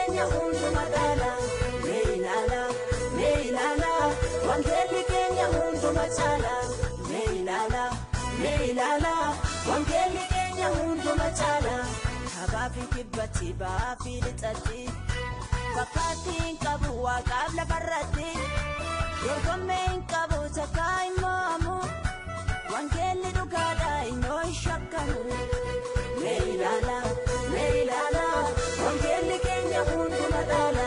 keenya hunduma dhaala mee ilaala wangeelli keenya hunduma caala mee ilaala wangeelli keenya hunduma caala habaa fi kibbatti ba'aa fi lixatti fakkaatiin qabu waaqaaf lafarratti dorgommeen qabu takkaa imaamu wangeelli dhugaadha innoo hin shakkanu mee ilaala wangeelli keenya hunduma dhaala.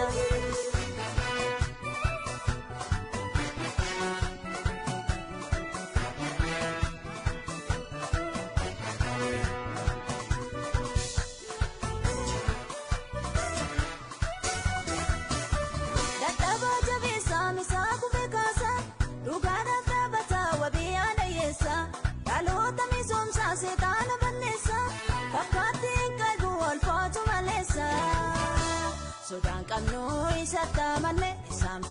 Dhaloota misoomsaa seetaana balleessa fakkaatiin qabu walfaatu maleessa sodaan qabnu isatti amanne isaan